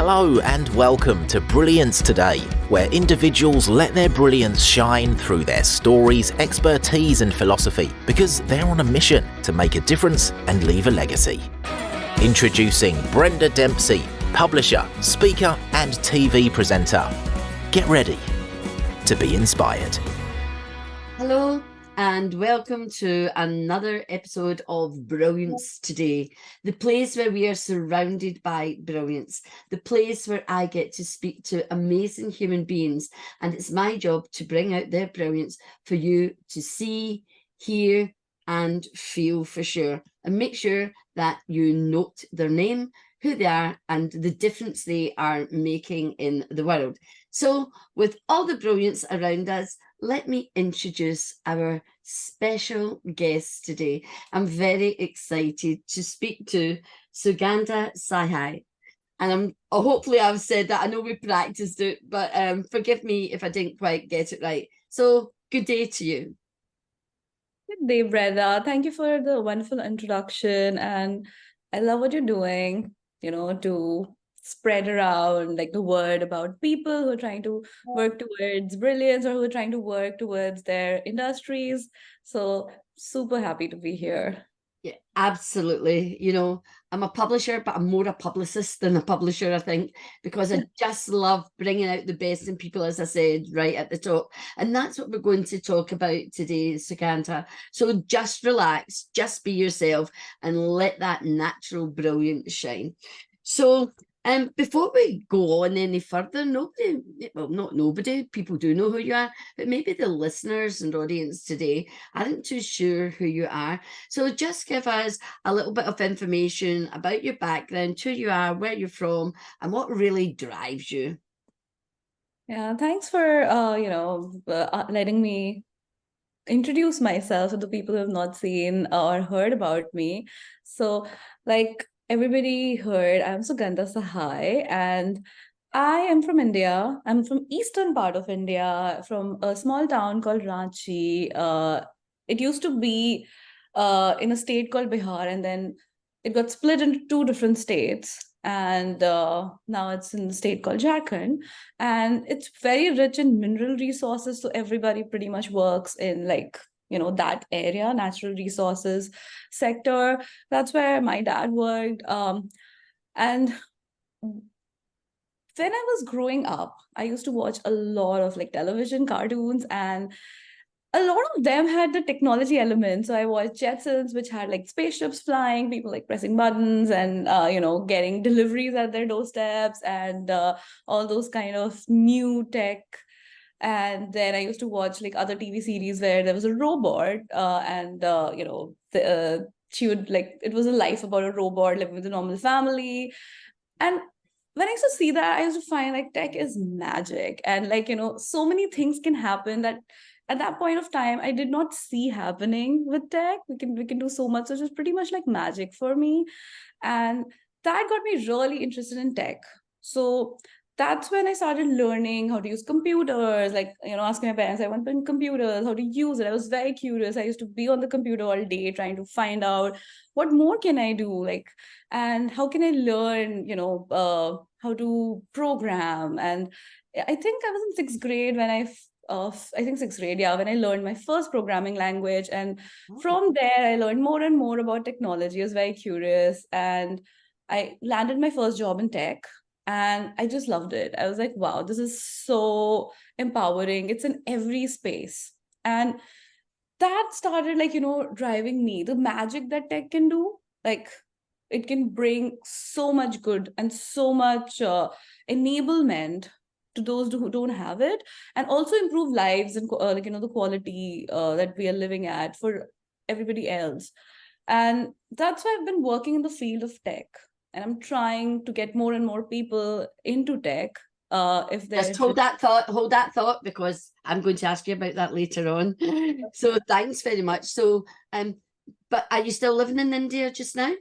Hello and welcome to Brilliance Today, where individuals let their brilliance shine through their stories, expertise and philosophy, because they're on a mission to make a difference and leave a legacy. Introducing Brenda Dempsey, publisher, speaker and TV presenter. Get ready to be inspired. Hello and welcome to another episode of Brilliance Today, the place where we are surrounded by brilliance, the place where I get to speak to amazing human beings, and it's my job to bring out their brilliance for you to see, hear and feel for sure, and make sure that you note their name, who they are and the difference they are making in the world. So with all the brilliance around us, let me introduce our special guest today. I'm very excited to speak to Sugandha Sahay. And hopefully I've said that. I know we practiced it, but forgive me if I didn't quite get it right. So good day to you. Good day, Brenda. Thank you for the wonderful introduction. And I love what you're doing, to spread around like the word about people who are trying to work towards brilliance or who are trying to work towards their industries. So super happy to be here. Yeah, absolutely. I'm a publisher, but I'm more a publicist than a publisher, I think, because I just love bringing out the best in people, as I said, right at the top. And that's what we're going to talk about today, Sugandha. So just relax, just be yourself and let that natural brilliance shine. So before we go on any further, not nobody, people do know who you are, but maybe the listeners and audience today aren't too sure who you are. So just give us a little bit of information about your background, who you are, where you're from, and what really drives you. Yeah, thanks for letting me introduce myself to the people who have not seen or heard about me. So like everybody heard, I'm Sugandha Sahay and I am from India. I'm from eastern part of India, from a small town called Ranchi. It used to be in a state called Bihar, and then it got split into two different states. And now it's in the state called Jharkhand. And it's very rich in mineral resources. So everybody pretty much works in that area, natural resources sector. That's where my dad worked. And when I was growing up, I used to watch a lot of television cartoons, and a lot of them had the technology element. So I watched Jetsons, which had spaceships flying, people pressing buttons and getting deliveries at their doorsteps, and all those kind of new tech. And then I used to watch other TV series where there was a robot, and she would it was a life about a robot living with a normal family. And when I used to see that, I used to find tech is magic, and so many things can happen that at that point of time I did not see happening with tech. We can do so much, which is pretty much like magic for me, and that got me really interested in tech. So that's when I started learning how to use computers, asking my parents, I want to computers, how to use it. I was very curious. I used to be on the computer all day trying to find out what more can I do, and how can I learn, how to program. And I think I was in sixth grade when sixth grade, yeah, when I learned my first programming language. And from there, I learned more and more about technology. I was very curious, and I landed my first job in tech. And I just loved it. I was like, wow, this is so empowering. It's in every space. And that started driving me, the magic that tech can do. It can bring so much good and so much enablement to those who don't have it, and also improve lives and the quality that we are living at for everybody else. And that's why I've been working in the field of tech. And I'm trying to get more and more people into tech. If they just hold that thought, because I'm going to ask you about that later on. So thanks very much. So, but are you still living in India just now?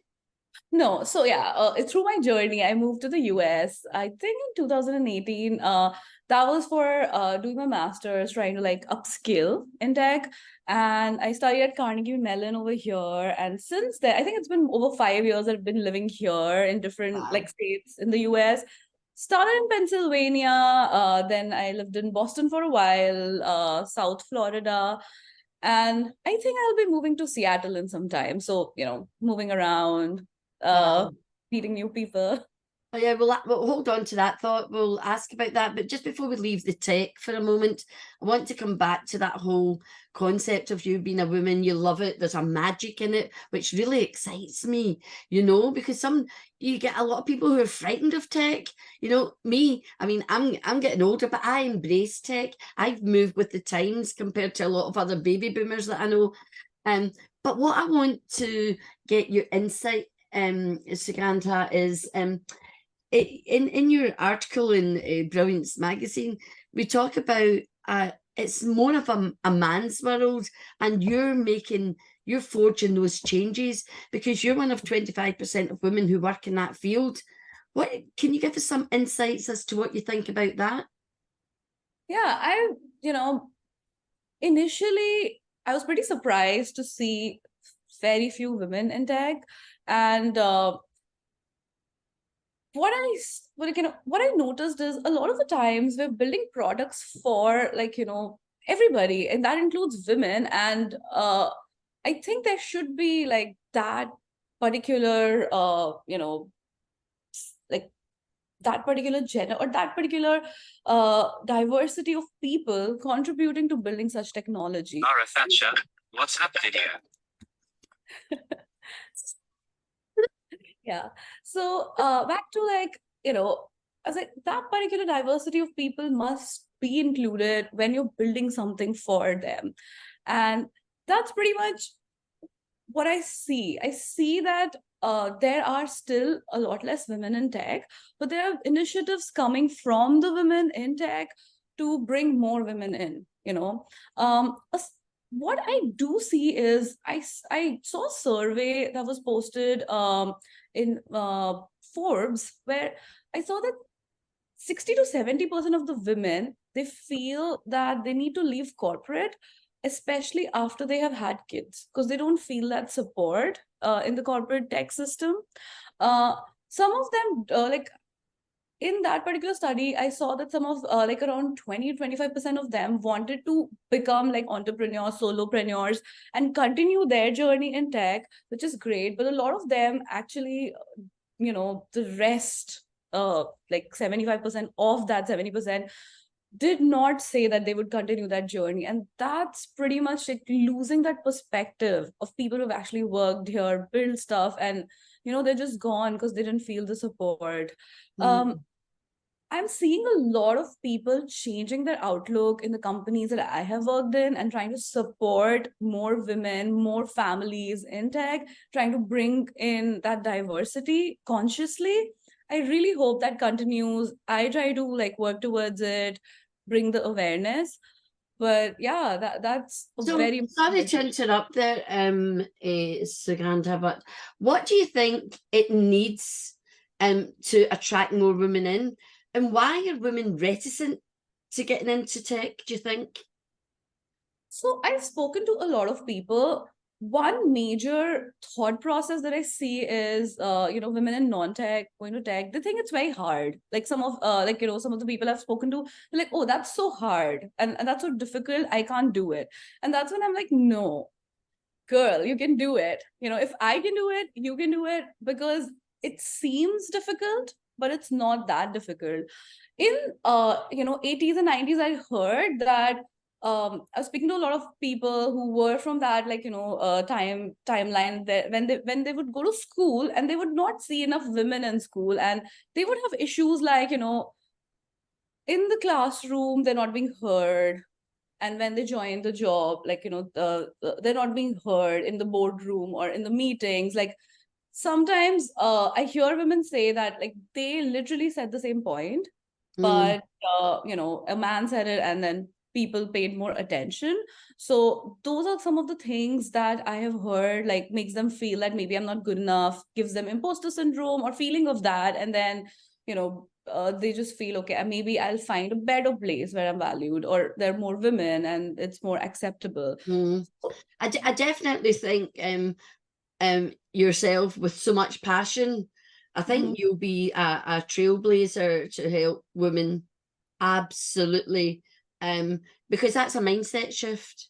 No, so yeah, through my journey, I moved to the US, I think in 2018. That was for doing my master's, trying to upskill in tech. And I studied at Carnegie Mellon over here. And since then, I think it's been over 5 years that I've been living here in different states in the US. started in Pennsylvania, then I lived in Boston for a while, South Florida, and I think I'll be moving to Seattle in some time. So, moving around, Wow. meeting new people. Oh, yeah, we'll hold on to that thought. We'll ask about that. But just before we leave the tech for a moment, I want to come back to that whole concept of you being a woman. You love it. There's a magic in it, which really excites me, because you get a lot of people who are frightened of tech. Me, I mean, I'm getting older, but I embrace tech. I've moved with the times compared to a lot of other baby boomers that I know. But what I want to get your insight, Sugandha, is in your article in Brilliance magazine, we talk about it's more of a man's world, and you're forging those changes because you're one of 25% of women who work in that field. What can you give us some insights as to what you think about that? Yeah, initially I was pretty surprised to see very few women in tech, and what I noticed is a lot of the times we're building products for everybody, and that includes women. And I think there should be like that particular like that particular gender or that particular diversity of people contributing to building such technology. Mara Thatcher, WhatsApp video. Yeah. So back to I was like, that particular diversity of people must be included when you're building something for them. And that's pretty much what I see. I see that there are still a lot less women in tech, but there are initiatives coming from the women in tech to bring more women in, what I do see is I saw a survey that was posted in Forbes, where I saw that 60 to 70% of the women, they feel that they need to leave corporate, especially after they have had kids, because they don't feel that support in the corporate tech system. Some of them, in that particular study, I saw that some of around 20-25% of them wanted to become like entrepreneurs, solopreneurs, and continue their journey in tech, which is great. But a lot of them actually, the rest, like 75% of that 70%, did not say that they would continue that journey. And that's pretty much like losing that perspective of people who've actually worked here, built stuff, and they're just gone because they didn't feel the support. I'm seeing a lot of people changing their outlook in the companies that I have worked in and trying to support more women, more families in tech, trying to bring in that diversity consciously. I really hope that continues. I try to work towards it, bring the awareness. But yeah, that's So, very sorry to interrupt there, Sugandha, but what do you think it needs to attract more women in? And why are women reticent to getting into tech, do you think? So I've spoken to a lot of people. One major thought process that I see is, women in non-tech going to tech. They think it's very hard. Like some of, some of the people I've spoken to, they're like, "Oh, that's so hard, and that's so difficult. I can't do it." And that's when I'm like, "No, girl, you can do it. If I can do it, you can do it, because it seems difficult, but it's not that difficult." In 80s and 90s, I heard that I was speaking to a lot of people who were from that timeline, that when they would go to school and they would not see enough women in school, and they would have issues like in the classroom they're not being heard, and when they join the job, they're not being heard in the boardroom or in the meetings. Like sometimes I hear women say that they literally said the same point, but a man said it and then people paid more attention. So those are some of the things that I have heard, makes them feel that maybe I'm not good enough, gives them imposter syndrome or feeling of that, and then they just feel, okay, maybe I'll find a better place where I'm valued, or there are more women and it's more acceptable. I definitely think yourself with so much passion I think you'll be a trailblazer to help women. Absolutely. Because that's a mindset shift.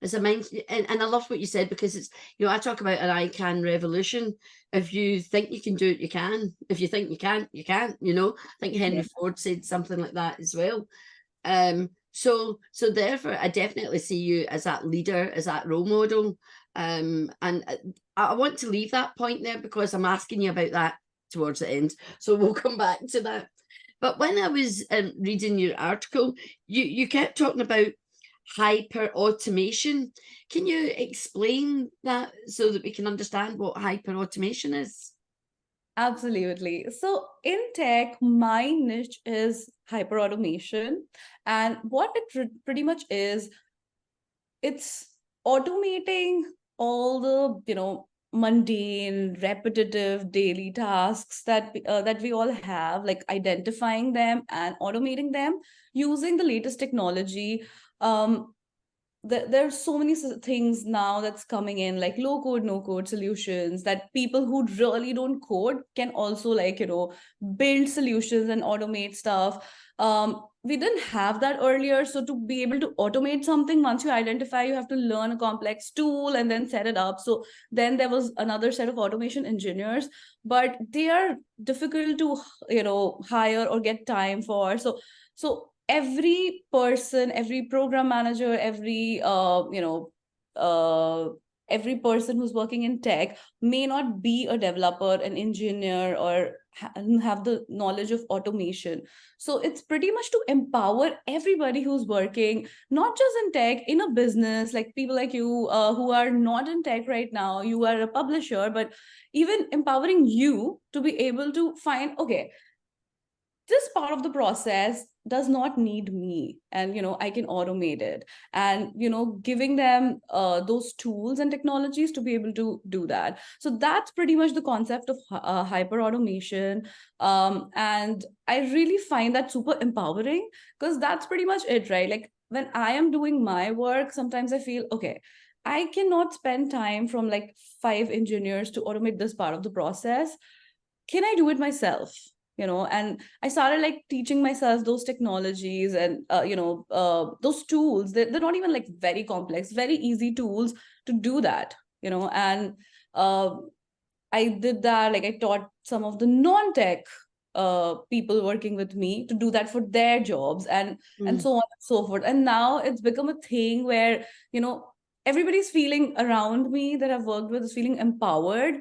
It's a mind, and I love what you said, because it's, I talk about an I can revolution. If you think you can do it, you can. If you think you can't, you can't, I think Henry Ford said something like that as well. So therefore I definitely see you as that leader, as that role model. And I want to leave that point there, because I'm asking you about that towards the end. So we'll come back to that. But when I was reading your article, you kept talking about hyper automation. Can you explain that so that we can understand what hyper automation is? Absolutely. So in tech, my niche is hyper automation. And what it pretty much is, it's automating all the, mundane, repetitive daily tasks that we all have, like identifying them and automating them using the latest technology. There's so many things now that's coming in, like low code, no code solutions, that people who really don't code can also, like, build solutions and automate stuff. We didn't have that earlier. So to be able to automate something, once you identify, you have to learn a complex tool and then set it up. So then there was another set of automation engineers, but they are difficult to, hire or get time for. So every person, every program manager, every person who's working in tech may not be a developer, an engineer, or have the knowledge of automation. So it's pretty much to empower everybody who's working, not just in tech, in a business, like people like you who are not in tech right now. You are a publisher, but even empowering you to be able to find, okay, this part of the process does not need me, and I can automate it, and giving them those tools and technologies to be able to do that. So that's pretty much the concept of hyper automation. And I really find that super empowering, because that's pretty much it, right? Like when I am doing my work, sometimes I feel, okay, I cannot spend time from like 5 engineers to automate this part of the process. Can I do it myself? And I started like teaching myself those technologies and those tools. They're not even like very complex, very easy tools to do that. And I did that. Like I taught some of the non-tech people working with me to do that for their jobs, and so on and so forth. And now it's become a thing where everybody's feeling around me that I've worked with is feeling empowered,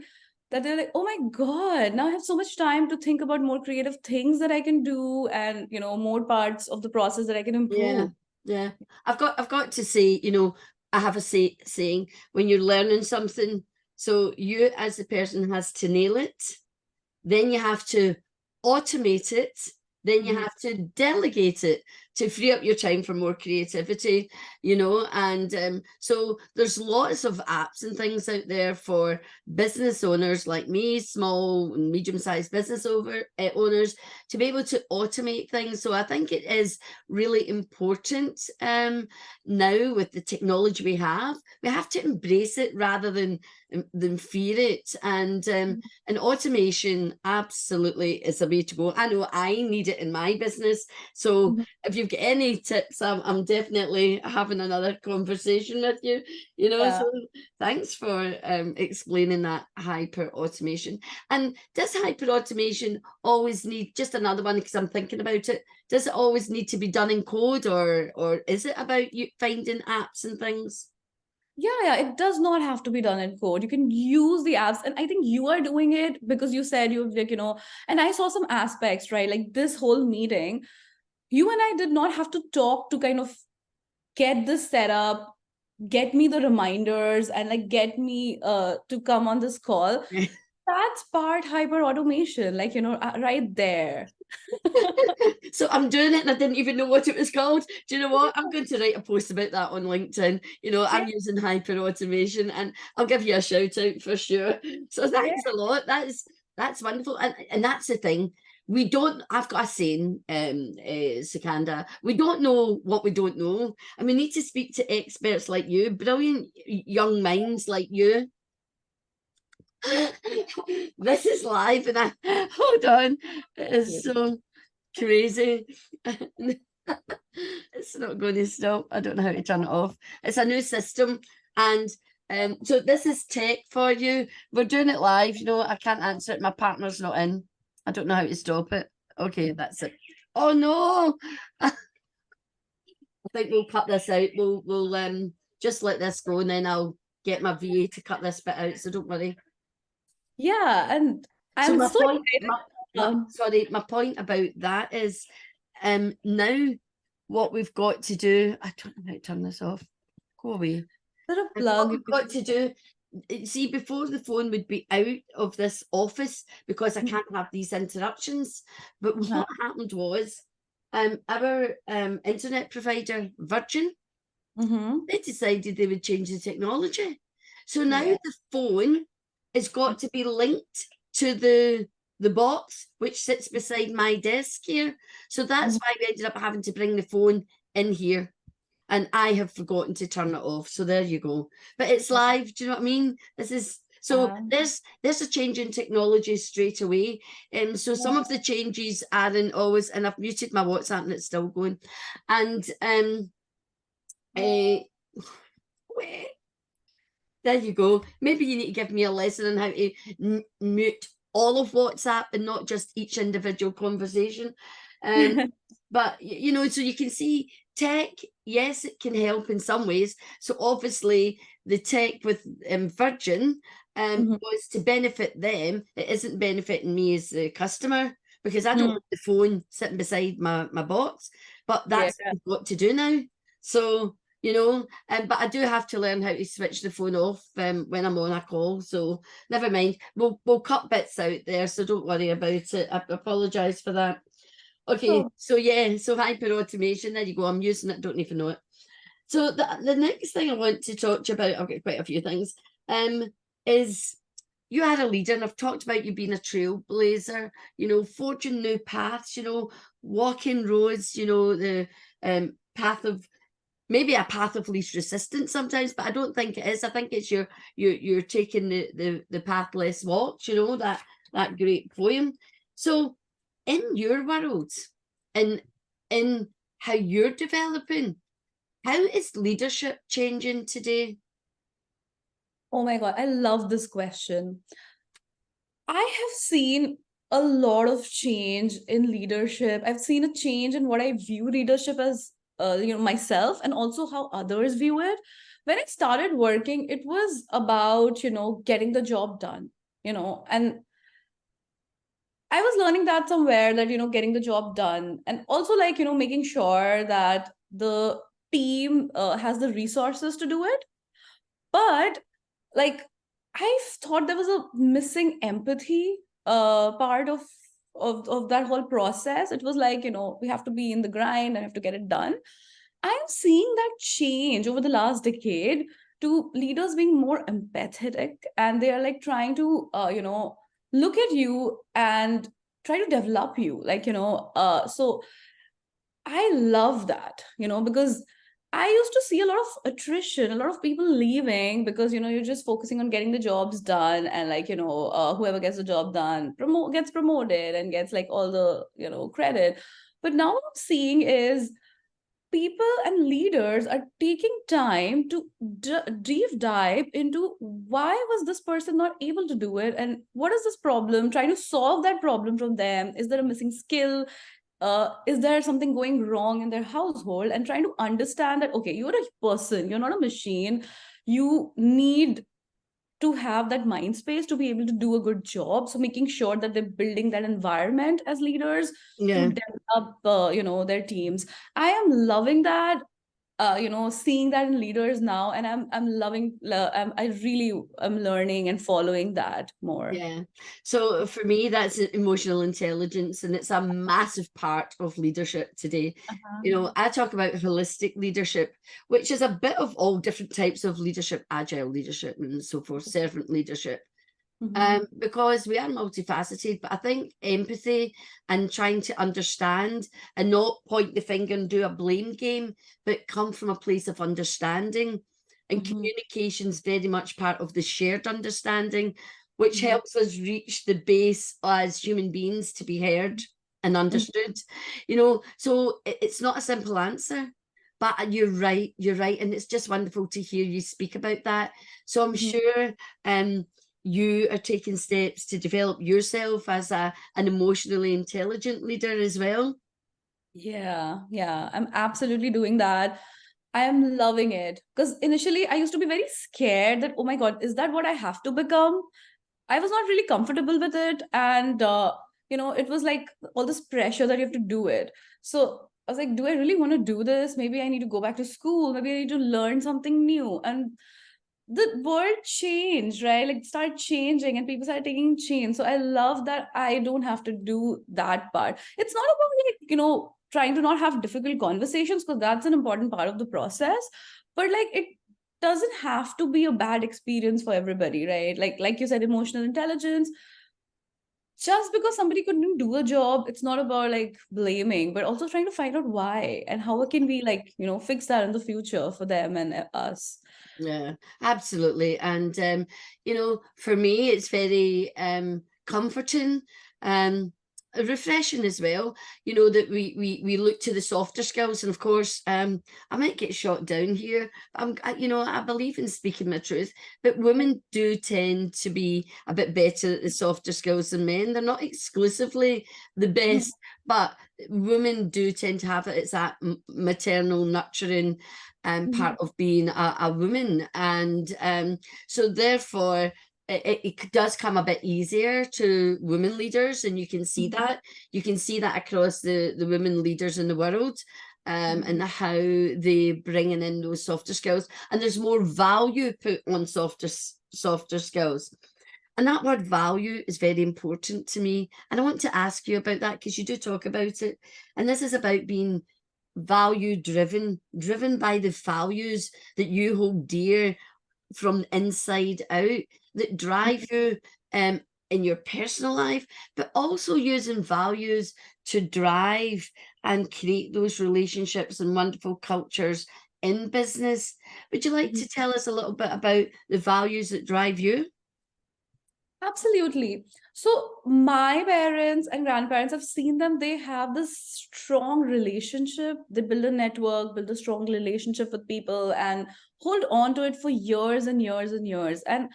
that they're like, oh my God, now I have so much time to think about more creative things that I can do, and more parts of the process that I can improve. Yeah. I've got to say, I have a saying, when you're learning something, so you as the person has to nail it, then you have to automate it, then you have to delegate it to free up your time for more creativity, and so there's lots of apps and things out there for business owners like me, small and medium-sized business owners, to be able to automate things. So I think it is really important now, with the technology we have to embrace it rather than fear it. And automation absolutely is a way to go. I know I need it in my business. So if you've got any tips, I'm definitely having another conversation with you, Yeah. So thanks for explaining that hyper automation. And does hyper automation always need, just another one because I'm thinking about it, does it always need to be done in code, or is it about you finding apps and things? Yeah, it does not have to be done in code. You can use the apps. And I think you are doing it because you said you've, like, and I saw some aspects, right? Like this whole meeting, you and I did not have to talk to kind of get this set up, get me the reminders, and like get me to come on this call. That's part hyper automation, like, right there. So I'm doing it and I didn't even know what it was called. Do you know what? I'm going to write a post about that on LinkedIn. I'm using hyper automation, and I'll give you a shout out for sure. So thanks a lot. That's wonderful. And that's the thing. I've got a saying, Sugandha, we don't know what we don't know. And we need to speak to experts like you, brilliant young minds like you. This is live, and hold on, it is so crazy. It's not going to stop. I don't know how to turn it off. It's a new system, and so this is tech for you. We're doing it live. You know, I can't answer it. My partner's not in. I don't know how to stop it. Okay, that's it. Oh no! I think we'll cut this out. We'll just let this go, and then I'll get my VA to cut this bit out. So don't worry. Yeah, and So I'm my so point, excited. sorry, my point about that is, now what we've got to do. I don't know how to turn this off. Go away. Sort of What plug. we've got to do. See, before the phone would be out of this office because I can't have these interruptions. But what happened was, our internet provider, Virgin, they decided they would change the technology. So now the phone has got to be linked to the box, which sits beside my desk here. So that's why we ended up having to bring the phone in here. And I have forgotten to turn it off. So there you go. But it's live. Do you know what I mean? This is so there's a change in technology straight away. So some of the changes are in always, and I've muted my WhatsApp and it's still going. And there you go. Maybe you need to give me a lesson on how to mute all of WhatsApp and not just each individual conversation. But you know, so you can see tech, yes, it can help in some ways. So obviously the tech with Virgin was to benefit them. It isn't benefiting me as the customer because I don't want the phone sitting beside my box, but that's what we've got to do now. So, you know, but I do have to learn how to switch the phone off when I'm on a call. So never mind. We'll cut bits out there, so don't worry about it. I apologize for that. Okay, so yeah, so hyper automation, there you go. I'm using it, don't even know it. So the next thing I want to talk to you about, I've got quite a few things, is you are a leader, and I've talked about you being a trailblazer, you know, forging new paths, you know, walking roads, you know, the path of, maybe a path of least resistance sometimes, but I don't think it is. I think it's you're taking the path less walked, you know, that great poem. So in your world, and in how you're developing, how is leadership changing today? Oh my God, I love this question. I have seen a lot of change in leadership. I've seen a change in what I view leadership as, you know, myself, and also how others view it. When I started working, it was about, you know, getting the job done, you know, and I was learning that somewhere, that, you know, getting the job done, and also, like, you know, making sure that the team has the resources to do it. But like, I thought there was a missing empathy part of that whole process. It was like, you know, we have to be in the grind and have to get it done. I'm seeing that change over the last decade to leaders being more empathetic, and they are like trying to you know, look at you and try to develop you, like, you know, so I love that, you know, because I used to see a lot of attrition, a lot of people leaving because, you know, you're just focusing on getting the jobs done, and, like, you know, whoever gets the job done gets promoted and gets like all the, you know, credit. But now what I'm seeing is people and leaders are taking time to deep dive into why was this person not able to do it, and what is this problem, trying to solve that problem from them. Is there a missing skill? Is there something going wrong in their household? And trying to understand that, okay, you're a person, you're not a machine. You need to have that mind space to be able to do a good job. So making sure that they're building that environment as leaders to develop, you know, their teams. I am loving that. You know, seeing that in leaders now, and I'm loving. I really am learning and following that more. Yeah. So for me, that's emotional intelligence, and it's a massive part of leadership today. You know, I talk about holistic leadership, which is a bit of all different types of leadership, agile leadership and so forth, servant leadership. Because we are multifaceted, but I think empathy and trying to understand and not point the finger and do a blame game, but come from a place of understanding. And communication's very much part of the shared understanding which helps us reach the base as human beings to be heard and understood. So it's not a simple answer, but you're right, and it's just wonderful to hear you speak about that. So I'm sure you are taking steps to develop yourself as an emotionally intelligent leader as well. Yeah, I'm absolutely doing that. I am loving it, because initially I used to be very scared that, oh my God, is that what I have to become? I was not really comfortable with it. And, it was like all this pressure that you have to do it. So I was like, do I really want to do this? Maybe I need to go back to school. Maybe I need to learn something new. And the world changed, right? Like, start changing and people started taking change. So I love that I don't have to do that part. It's not about, like, trying to not have difficult conversations, because that's an important part of the process. But like, it doesn't have to be a bad experience for everybody, right? Like you said, emotional intelligence. Just because somebody couldn't do a job, it's not about like blaming, but also trying to find out why and how can we, like, fix that in the future for them and us. Yeah, absolutely. And for me, it's very comforting, refreshing as well, that we look to the softer skills. And of course, I might get shot down here. I believe in speaking my truth, but women do tend to be a bit better at the softer skills than men. They're not exclusively the best, but women do tend to have it. It's that maternal nurturing part of being a woman. And so therefore, it does come a bit easier to women leaders, and you can see that across the women leaders in the world, and how they bringing in those softer skills, and there's more value put on softer skills. And that word value is very important to me, and I want to ask you about that, because you do talk about it, and this is about being value driven by the values that you hold dear from inside out, that drive you in your personal life, but also using values to drive and create those relationships and wonderful cultures in business. Would you like to tell us a little bit about the values that drive you? Absolutely. So my parents and grandparents, have seen them. They have this strong relationship. They build a network, build a strong relationship with people, and hold on to it for years and years and years. And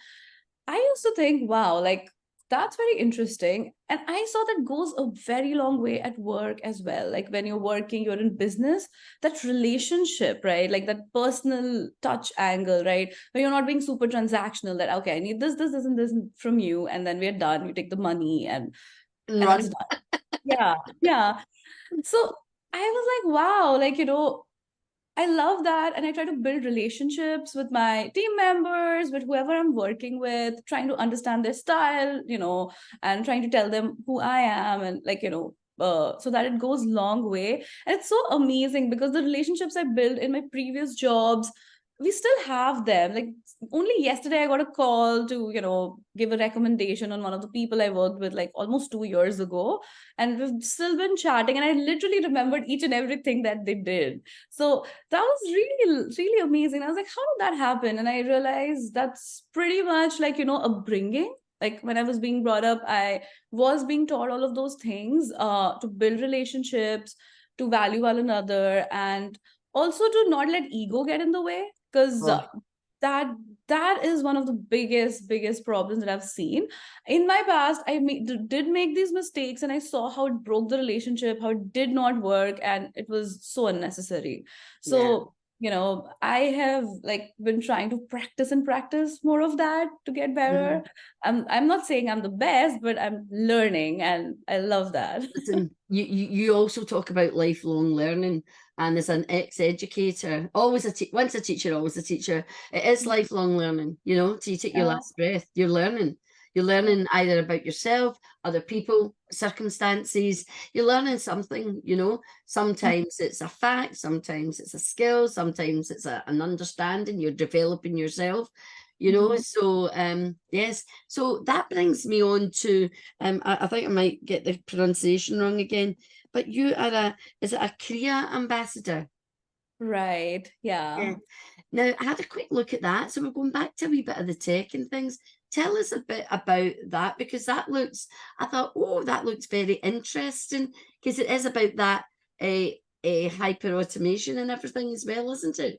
I used to think, wow, like, that's very interesting. And I saw that goes a very long way at work as well. Like, when you're working, you're in business, that relationship, right? Like that personal touch angle, right? Where you're not being super transactional, that, okay, I need this from you. And then we're done. You take the money and Run. it's done. Yeah. Yeah. So I was like, wow, like, I love that. And I try to build relationships with my team members, with whoever I'm working with, trying to understand their style, and trying to tell them who I am, and like, so that it goes long way. And it's so amazing, because the relationships I built in my previous jobs, we still have them. Like, only yesterday I got a call to, give a recommendation on one of the people I worked with like almost 2 years ago. And we've still been chatting, and I literally remembered each and everything that they did. So that was really, really amazing. I was like, how did that happen? And I realized that's pretty much like, upbringing. Like, when I was being brought up, I was being taught all of those things, to build relationships, to value one another, and also to not let ego get in the way. Because Oh, that is one of the biggest problems that I've seen in my past. Did make these mistakes, and I saw how it broke the relationship, how it did not work, and it was so unnecessary. yeah. So, I have like been trying to practice more of that to get better. I'm not saying I'm the best, but I'm learning, and I love that. Listen, you also talk about lifelong learning, and as an ex-educator, always once a teacher, always a teacher. It is lifelong learning, till you take your Yeah. last breath. You're learning. You're learning either about yourself, other people, circumstances. You're learning something, Sometimes it's a fact, sometimes it's a skill, sometimes it's an understanding. You're developing yourself. So yes, so that brings me on to I think I might get the pronunciation wrong again, but you are is it a career ambassador? Right. Yeah. Yeah. Now I had a quick look at that, so we're going back to a wee bit of the tech and things. Tell us a bit about that, because that looks, I thought, oh, that looks very interesting, because it is about that a hyper automation and everything as well, isn't it?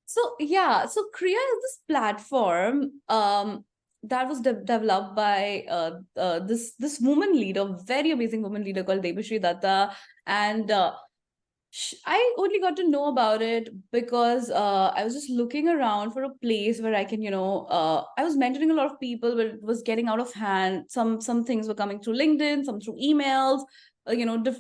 So yeah, so Kriya is this platform that was developed by this woman leader, very amazing woman leader called Debashri Datta, and I only got to know about it because I was just looking around for a place where I can, I was mentoring a lot of people, but it was getting out of hand. Some things were coming through LinkedIn, some through emails,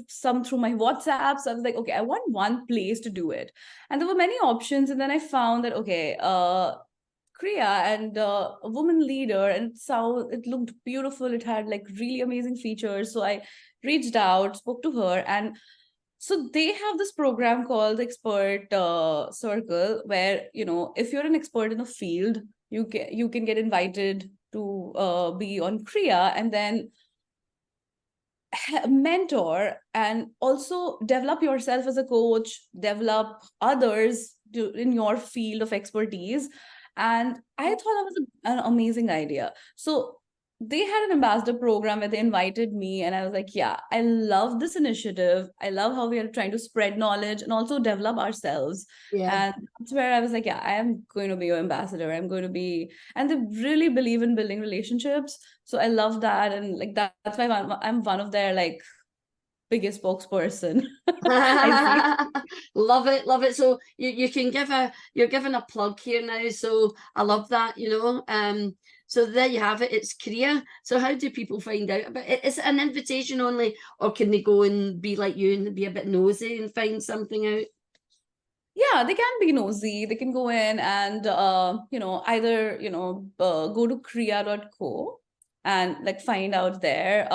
some through my WhatsApp. So I was like, okay, I want one place to do it, and there were many options. And then I found that okay, Kriya and a woman leader, and so it looked beautiful. It had like really amazing features. So I reached out, spoke to her, and so they have this program called the Expert Circle, where if you're an expert in a field, you can get invited to be on Kriya, and then mentor and also develop yourself as a coach, develop others in your field of expertise. And I thought that was an amazing idea. So they had an ambassador program where they invited me, and I was like, yeah, I love this initiative. I love how we are trying to spread knowledge and also develop ourselves. Yeah. And that's where I was like, yeah, I am going to be your ambassador. I'm going to be, and they really believe in building relationships. So I love that. And like that's why I'm one of their like biggest spokesperson. I see. Love it, love it. So you can you're giving a plug here now. So I love that, so there you have it. It's Korea. So how do people find out about it? Is it an invitation only, or can they go and be like you and be a bit nosy and find something out? Yeah, they can be nosy. They can go in and either go to kriya.co and like find out there.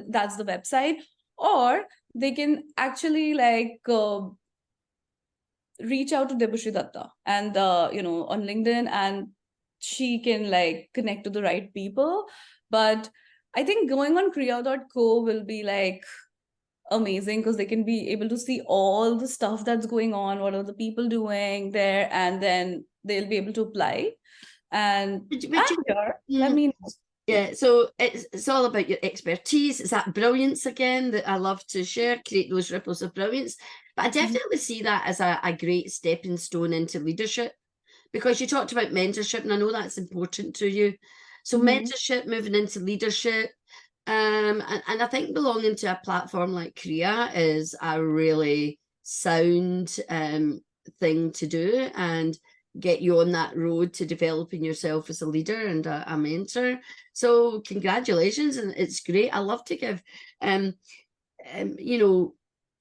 That's the website, or they can actually like reach out to Debashri Datta and on LinkedIn, and she can like connect to the right people. But I think going on kriya.co will be like amazing because they can be able to see all the stuff that's going on, what are the people doing there, and then they'll be able to apply. And I'm here. Let me know. Yeah, so it's all about your expertise. It's that brilliance again that I love to share, create those ripples of brilliance. But I definitely see that as a great stepping stone into leadership, because you talked about mentorship, and I know that's important to you. So mentorship, moving into leadership, and I think belonging to a platform like Kriya is a really sound thing to do, and get you on that road to developing yourself as a leader and a mentor. So congratulations, and it's great. I love to give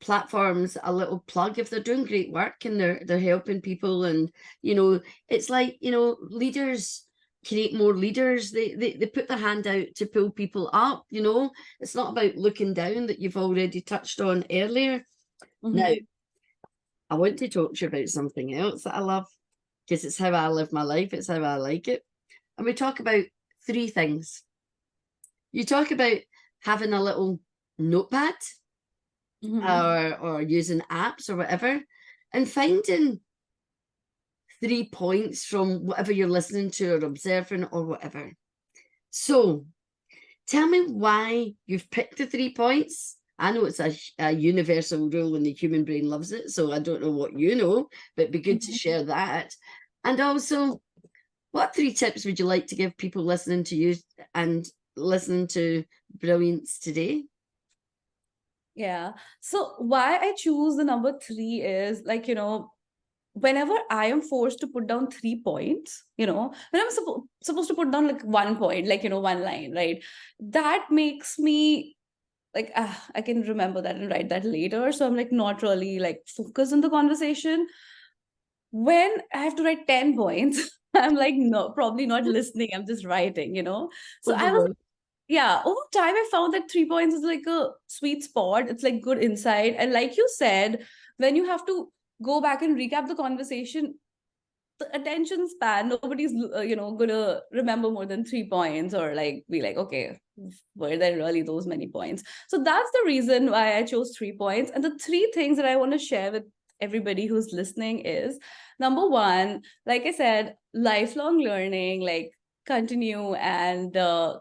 platforms a little plug if they're doing great work and they're helping people. And it's like leaders create more leaders. They put their hand out to pull people up. It's not about looking down, that you've already touched on earlier. Now I want to talk to you about something else that I love, because it's how I live my life. It's how I like it. And we talk about 3 things. You talk about having a little notepad or using apps or whatever, and finding 3 points from whatever you're listening to or observing or whatever. So tell me why you've picked the 3 points. I know it's a universal rule and the human brain loves it, so I don't know what you know, but it'd be good to share that. And also, what 3 tips would you like to give people listening to you and listening to Brilliance Today? Yeah. So why I choose the number 3 is like, whenever I am forced to put down 3 points, when I'm supposed to put down like 1 point, like, 1 line, right? That makes me like, I can remember that and write that later. So I'm like not really like focused on the conversation. When I have to write 10 points, I'm like, no, probably not listening. I'm just writing, So I was, yeah, over time, I found that 3 points is like a sweet spot. It's like good insight. And like you said, when you have to go back and recap the conversation, the attention span, nobody's gonna remember more than 3 points, or like be like, okay, were there really those many points? So that's the reason why I chose 3 points. And the 3 things that I want to share with everybody who's listening is, number 1, like I said, lifelong learning. Like continue and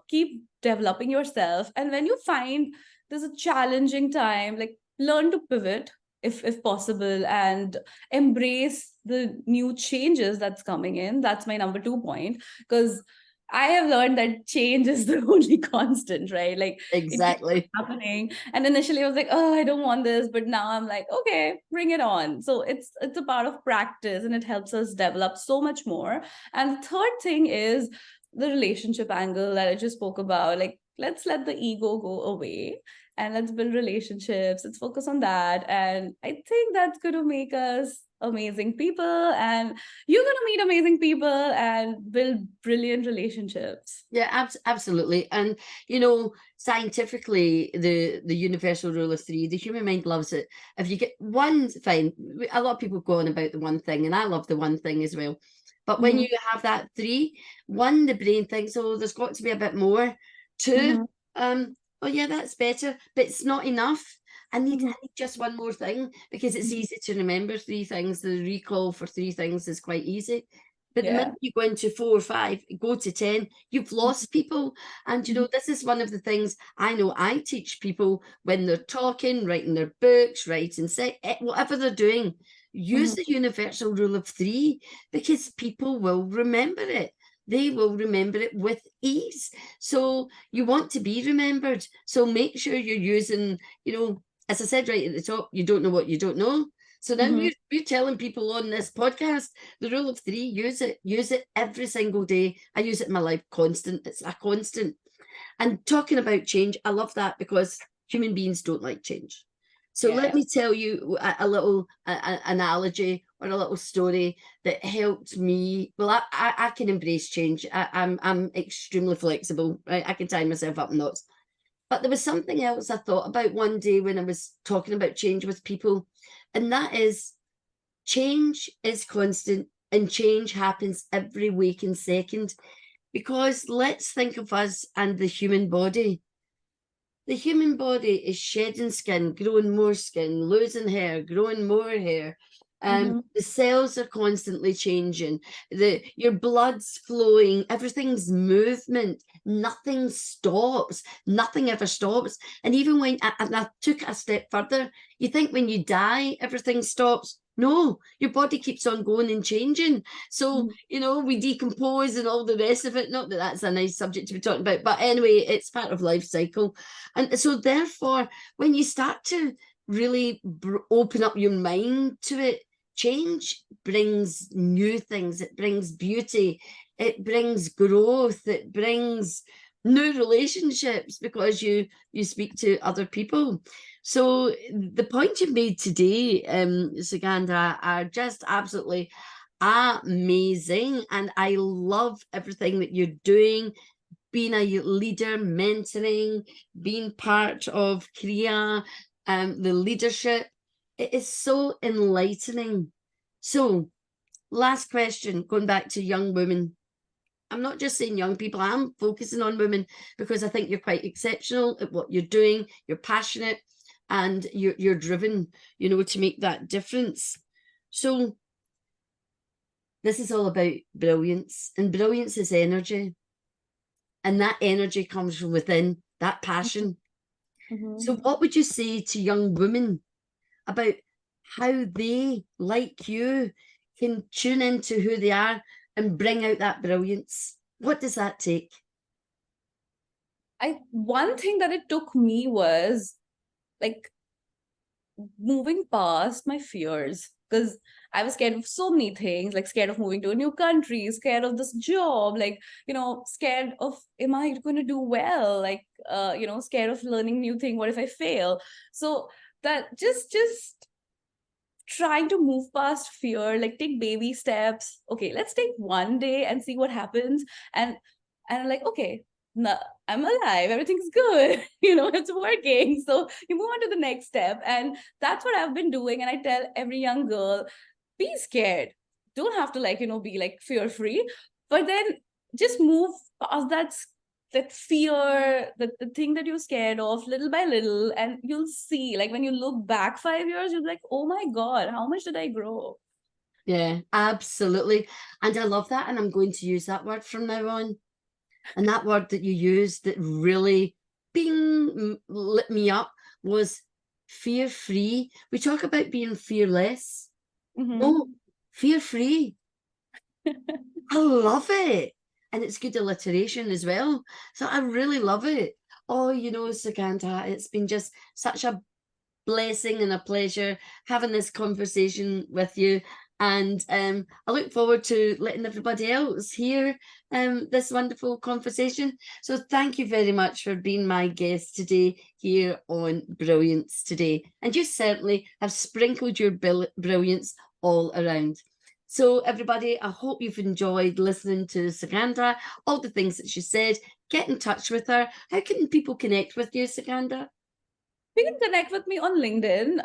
keep developing yourself. And when you find there's a challenging time, like learn to pivot if possible, and embrace the new changes that's coming in. That's my number 2 point, because I have learned that change is the only constant, right? Like it keeps Exactly. happening. And initially I was like, oh, I don't want this, but now I'm like, okay, bring it on. So it's a part of practice, and it helps us develop so much more. And the third thing is the relationship angle that I just spoke about. Like, let's let the ego go away and let's build relationships. Let's focus on that. And I think that's going to make us amazing people, and you're going to meet amazing people and build brilliant relationships. Yeah, absolutely. And scientifically, the universal rule of three, the human mind loves it. If you get one, fine. A lot of people go on about the one thing, and I love the one thing as well. But when you have that three, one, the brain thinks, oh, there's got to be a bit more. Two, oh yeah, that's better, but it's not enough. I need just one more thing, because it's easy to remember three things. The recall for three things is quite easy. But the minute you go into 4 or 5, go to 10, you've lost people. And this is one of the things I know I teach people when they're talking, writing their books, writing, whatever they're doing. Use the universal rule of three, because people will remember it. They will remember it with ease. So you want to be remembered. So make sure you're using, as I said right at the top, you don't know what you don't know. So now we're telling people on this podcast, the rule of three, use it every single day. I use it in my life constant. It's a constant. And talking about change, I love that, because human beings don't like change. So let me tell you a little analogy or a little story that helped me. Well, I can embrace change. I'm extremely flexible, right? I can tie myself up in knots. But there was something else I thought about one day when I was talking about change with people, and that is, change is constant, and change happens every waking second. Because let's think of us and the human body. The human body is shedding skin, growing more skin, losing hair, growing more hair. The cells are constantly changing. Your blood's flowing. Everything's movement. Nothing stops. Nothing ever stops. And even when I took a step further, you think when you die, everything stops. No, your body keeps on going and changing. So, we decompose and all the rest of it. Not that that's a nice subject to be talking about, but anyway, it's part of life cycle. And so therefore, when you start to really open up your mind to it, change brings new things. It brings beauty. It brings growth. It brings new relationships, because you speak to other people. So the point you made today, Sugandha, are just absolutely amazing. And I love everything that you're doing, being a leader, mentoring, being part of Kriya, the leadership. It is so enlightening. So last question, going back to young women. I'm not just saying young people, I'm focusing on women, because I think you're quite exceptional at what you're doing. You're passionate, and you're driven, to make that difference. So this is all about brilliance, and brilliance is energy. And that energy comes from within, that passion. So what would you say to young women about how they, like you, can tune into who they are and bring out that brilliance? What does that take? One thing that it took me was like moving past my fears, because I was scared of so many things, like scared of moving to a new country, scared of this job, like, scared of, am I going to do well? Like, scared of learning new thing. What if I fail? So that just trying to move past fear, like take baby steps. Okay, let's take one day and see what happens. And I'm like, okay, no, I'm alive, everything's good, it's working. So you move on to the next step. And that's what I've been doing. And I tell every young girl, be scared. Don't have to be like fear free, but then just move past that fear, the thing that you're scared of, little by little, and you'll see, like when you look back 5 years, you'll be like, oh my God, how much did I grow? Yeah, absolutely. And I love that. And I'm going to use that word from now on. And that word that you used that really lit me up was fear-free. We talk about being fearless. No, fear-free. I love it. And it's good alliteration as well. So I really love it. Oh, Sugandha, it's been just such a blessing and a pleasure having this conversation with you. And I look forward to letting everybody else hear this wonderful conversation. So thank you very much for being my guest today here on Brilliance Today. And you certainly have sprinkled your brilliance all around. So everybody, I hope you've enjoyed listening to Sugandha, all the things that she said. Get in touch with her. How can people connect with you, Sugandha? You can connect with me on LinkedIn.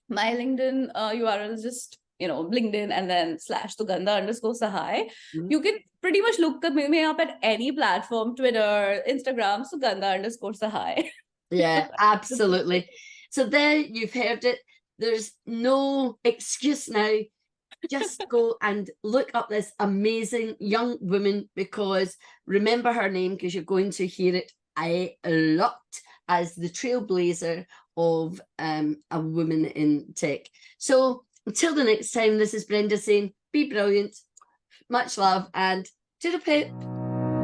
My LinkedIn URL is just, LinkedIn and then /Sugandha_Sahay. You can pretty much look me up at any platform, Twitter, Instagram, Sugandha_Sahay. Yeah, absolutely. So there you've heard it. There's no excuse now. Just go and look up this amazing young woman, because remember her name, because you're going to hear it a lot, as the trailblazer of a woman in tech. So until the next time, this is Brenda saying, be brilliant, much love, and toodle-pip.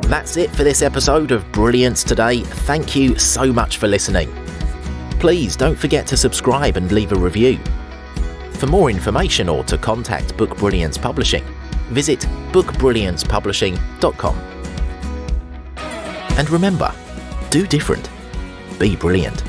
That's it for this episode of Brilliance Today. Thank you so much for listening. Please don't forget to subscribe and leave a review. For more information or to contact Book Brilliance Publishing, visit bookbrilliancepublishing.com. And remember, do different. Be brilliant.